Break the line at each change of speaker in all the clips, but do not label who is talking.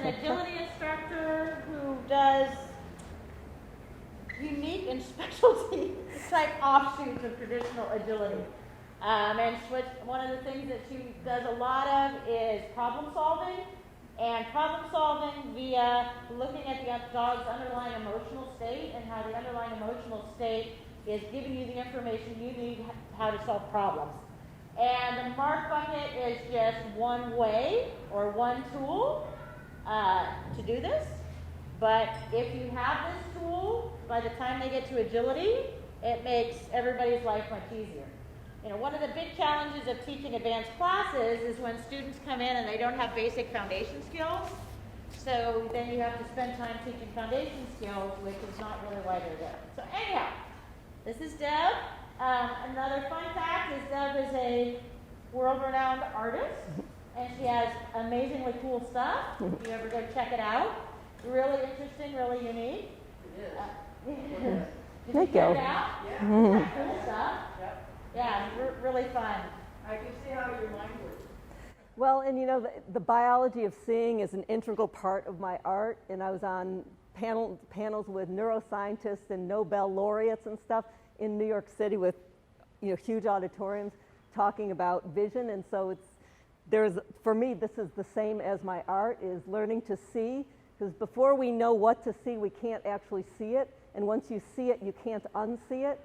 an agility instructor who does unique and specialty type offshoots of traditional agility. And one of the things that she does a lot of is problem solving, and problem solving via looking at the dog's underlying emotional state and how the underlying emotional state is giving you the information you need how to solve problems. And the mark bucket is just one way or one tool to do this. But if you have this tool, by the time they get to agility, it makes everybody's life much easier. You know, one of the big challenges of teaching advanced classes is when students come in and they don't have basic foundation skills. So then you have to spend time teaching foundation skills, which is not really why they're there. So anyhow, this is Deb. Another fun fact is Deb is a world-renowned artist, and she has amazingly cool stuff. If you ever go check it out, really interesting, really unique.
It is.
Did you check it out?
Yeah.
Cool stuff.
Yep.
Yeah, really fun.
I can see how your mind works.
Well, and you know, the biology of seeing is an integral part of my art, and I was on panels with neuroscientists and Nobel laureates and stuff in New York City with, you know, huge auditoriums talking about vision. And so for me, this is the same as my art, is learning to see, because before we know what to see, we can't actually see it, and once you see it, you can't unsee it.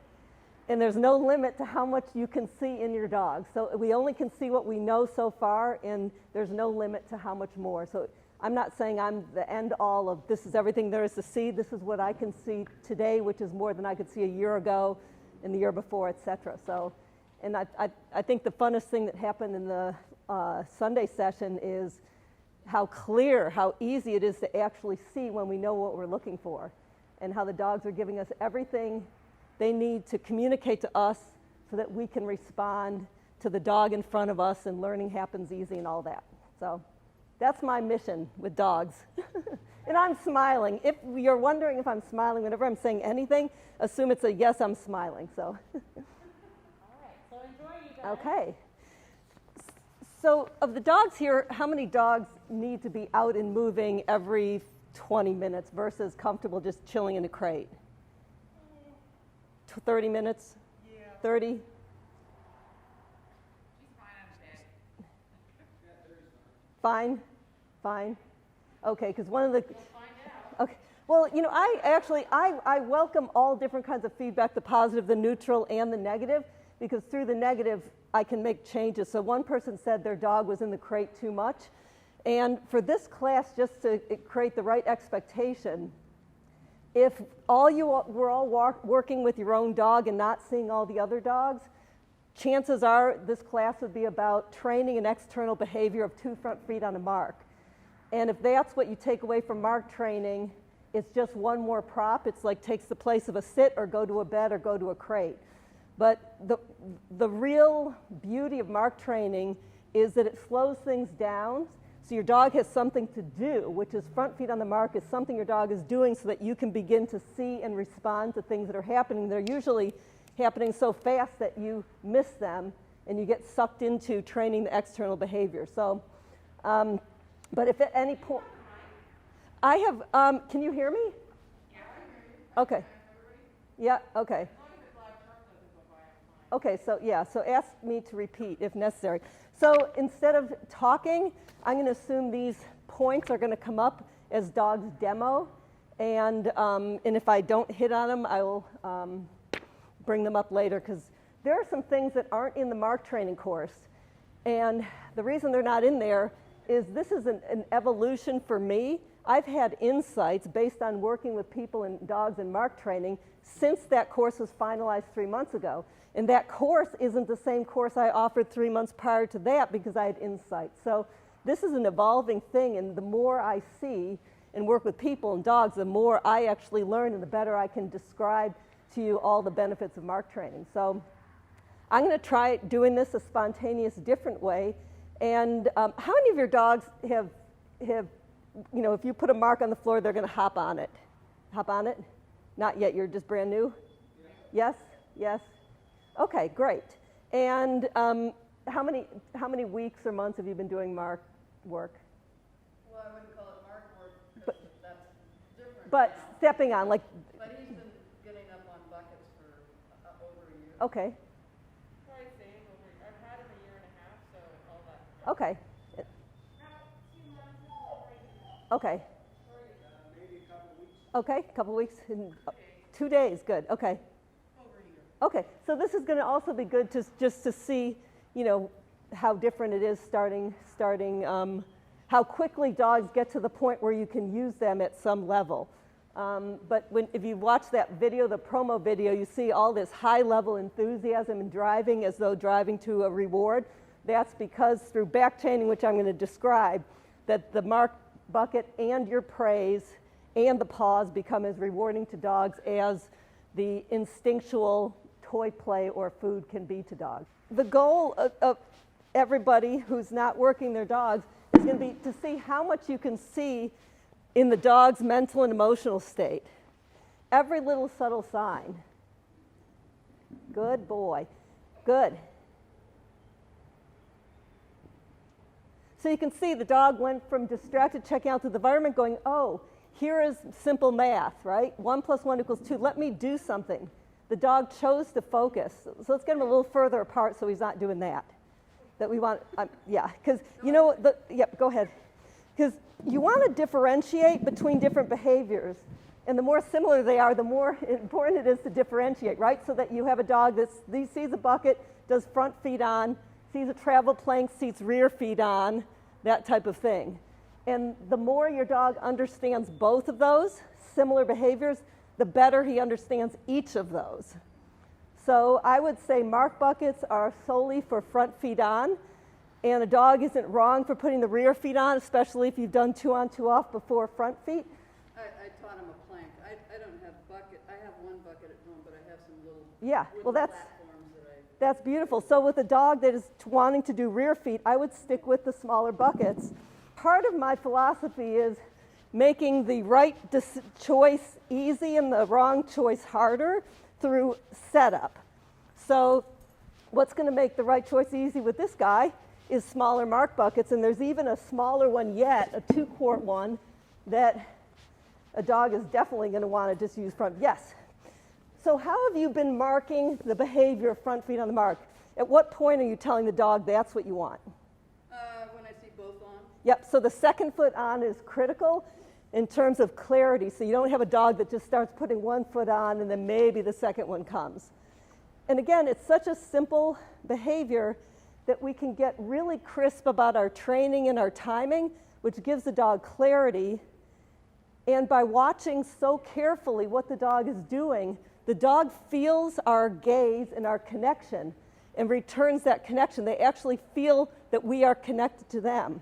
And there's no limit to how much you can see in your dog. So we only can see what we know so far, and there's no limit to how much more. So I'm not saying I'm the end all of this is everything there is to see. This is what I can see today, which is more than I could see a year ago and the year before, et cetera. So, and I think the funnest thing that happened in the Sunday session is how clear, how easy it is to actually see when we know what we're looking for, and how the dogs are giving us everything they need to communicate to us so that we can respond to the dog in front of us, and learning happens easy and all that. So that's my mission with dogs. And I'm smiling. If you're wondering if I'm smiling whenever I'm saying anything, assume it's a yes, I'm smiling. So.
All right, so enjoy, you guys.
Okay. So of the dogs here, how many dogs need to be out and moving every 20 minutes versus comfortable just chilling in a crate? 30 minutes?
Yeah.
30?
She's fine on bed.
Fine? Fine? Okay, because one of the...
We'll find out.
Okay. Well, you know, I welcome all different kinds of feedback, the positive, the neutral, and the negative, because through the negative, I can make changes. So one person said their dog was in the crate too much. And for this class, just to create the right expectation, if we're all working with your own dog and not seeing all the other dogs, chances are this class would be about training an external behavior of 2 front feet on a mark. And if that's what you take away from mark training, it's just one more prop. It's like takes the place of a sit or go to a bed or go to a crate. But the real beauty of mark training is that it slows things down. So your dog has something to do, which is front feet on the mark is something your dog is doing so that you can begin to see and respond to things that are happening. They're usually happening so fast that you miss them and you get sucked into training the external behavior. So, but if at any point, I have, can you hear me?
Yeah, I hear you.
Okay. Yeah, okay.
As long as the black truck doesn't go by, I'm fine.
Okay, so yeah, so ask me to repeat if necessary. So instead of talking, I'm going to assume these points are going to come up as dog's demo, and if I don't hit on them, I will bring them up later, because there are some things that aren't in the mark training course, and the reason they're not in there is this is an evolution for me. I've had insights based on working with people and dogs in mark training since that course was finalized 3 months ago. And that course isn't the same course I offered 3 months prior to that because I had insights. So this is an evolving thing, and the more I see and work with people and dogs, the more I actually learn and the better I can describe to you all the benefits of mark training. So I'm going to try doing this a spontaneous, different way. And how many of your dogs have, you know, if you put a mark on the floor, they're going to hop on it? Hop on it? Not yet, you're just brand new? Yeah. Yes? Yes? Okay, great. And how many weeks or months have you been doing mark work?
Well, I wouldn't call it mark
But,
That's different
but
now.
stepping on, like,
But he's been getting up on buckets for over a year.
okay,
Probably same over. I've had him a year and a half, so all that.
okay, okay. Okay, a couple weeks, in 2 days, good, okay. Okay, so this is going to also be good to just to see, you know, how different it is starting, how quickly dogs get to the point where you can use them at some level. But if you watch that video, the promo video, you see all this high-level enthusiasm and driving as though driving to a reward. That's because through back chaining, which I'm going to describe, that the mark bucket and your praise and the paws become as rewarding to dogs as the instinctual toy play or food can be to dogs. The goal of everybody who's not working their dogs is going to be to see how much you can see in the dog's mental and emotional state. Every little subtle sign. Good boy. Good. So you can see the dog went from distracted, checking out to the environment, going, oh, here is simple math, right? 1 + 1 = 2. Let me do something. The dog chose to focus. So let's get him a little further apart so he's not doing that. That we want, yeah, because you know, go ahead. Because you want to differentiate between different behaviors. And the more similar they are, the more important it is to differentiate, right? So that you have a dog that sees a bucket, does front feet on, sees a travel plank, seats rear feet on, that type of thing. And the more your dog understands both of those similar behaviors, the better he understands each of those. So I would say mark buckets are solely for front feet on, and a dog isn't wrong for putting the rear feet on, especially if you've done 2 on, 2 off before front feet.
I taught him a plank. I don't have bucket. I have one bucket at home, but I have some little
Well,
platforms that
that's beautiful. So with a dog that is wanting to do rear feet, I would stick with the smaller buckets. Part of my philosophy is making the right choice easy and the wrong choice harder through setup. So what's going to make the right choice easy with this guy is smaller mark buckets, and there's even a smaller one yet, a 2-quart one, that a dog is definitely going to want to just use front. Yes. So how have you been marking the behavior of front feet on the mark? At what point are you telling the dog that's what you want?
when I see both on.
Yep, so the second foot on is critical in terms of clarity. So you don't have a dog that just starts putting 1 foot on and then maybe the second one comes. And again, it's such a simple behavior that we can get really crisp about our training and our timing, which gives the dog clarity. And by watching so carefully what the dog is doing, the dog feels our gaze and our connection and returns that connection. They actually feel that we are connected to them.